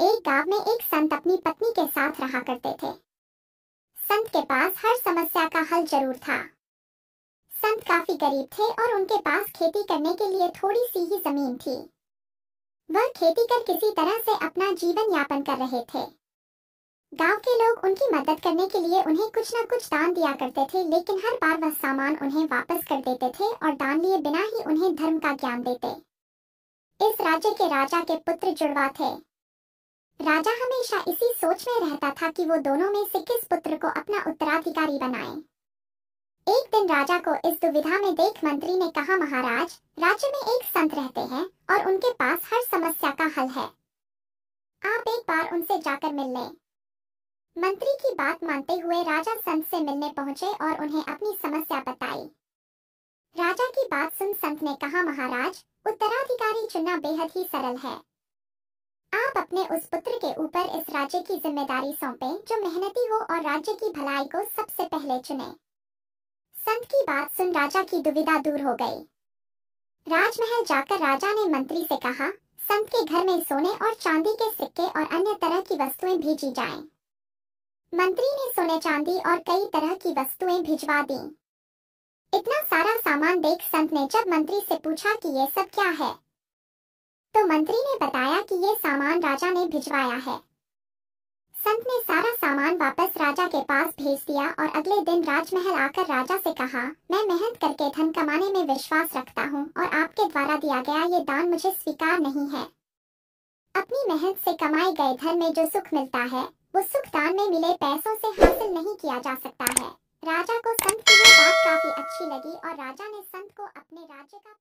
एक गांव में एक संत अपनी पत्नी के साथ रहा करते थे। संत के पास हर समस्या का हल जरूर था। संत काफी गरीब थे और उनके पास खेती करने के लिए थोड़ी सी ही जमीन थी। वह खेती कर किसी तरह से अपना जीवन यापन कर रहे थे। गांव के लोग उनकी मदद करने के लिए उन्हें कुछ न कुछ दान दिया करते थे, लेकिन हर बार वह सामान उन्हें वापस कर देते थे और दान लिए बिना ही उन्हें धर्म का ज्ञान देते। इस राज्य के राजा के पुत्र जुड़वा थे। राजा हमेशा इसी सोच में रहता था कि वो दोनों में से किस पुत्र को अपना उत्तराधिकारी बनाए। एक दिन राजा को इस दुविधा में देख मंत्री ने कहा, महाराज, राज्य में एक संत रहते हैं और उनके पास हर समस्या का हल है। आप एक बार उनसे जाकर मिल लें। मंत्री की बात मानते हुए राजा संत से मिलने पहुंचे और उन्हें अपनी समस्या बताई। राजा की बात सुन संत ने कहा, महाराज, उत्तराधिकारी चुनना बेहद ही सरल है। आप अपने उस पुत्र के ऊपर इस राज्य की जिम्मेदारी सौंपें जो मेहनती हो और राज्य की भलाई को सबसे पहले चुने। संत की बात सुन राजा की दुविधा दूर हो गई। राजमहल जाकर राजा ने मंत्री से कहा, संत के घर में सोने और चांदी के सिक्के और अन्य तरह की वस्तुएं भेजी जाएं। मंत्री ने सोने चांदी और कई तरह की वस्तुएं भिजवा दी। इतना सारा सामान देख संत ने जब मंत्री से पूछा कि ये सब क्या है, तो मंत्री ने बताया कि ये सामान राजा ने भिजवाया है। संत ने सारा सामान वापस राजा के पास भेज दिया और अगले दिन राजमहल आकर राजा से कहा, मैं मेहनत करके धन कमाने में विश्वास रखता हूँ और आपके द्वारा दिया गया ये दान मुझे स्वीकार नहीं है। अपनी मेहनत से कमाए गए धन में जो सुख मिलता है वो सुख दान में मिले पैसों से हासिल नहीं किया जा सकता है। राजा को संत की ये बात काफी अच्छी लगी और राजा ने संत को अपने राज्य का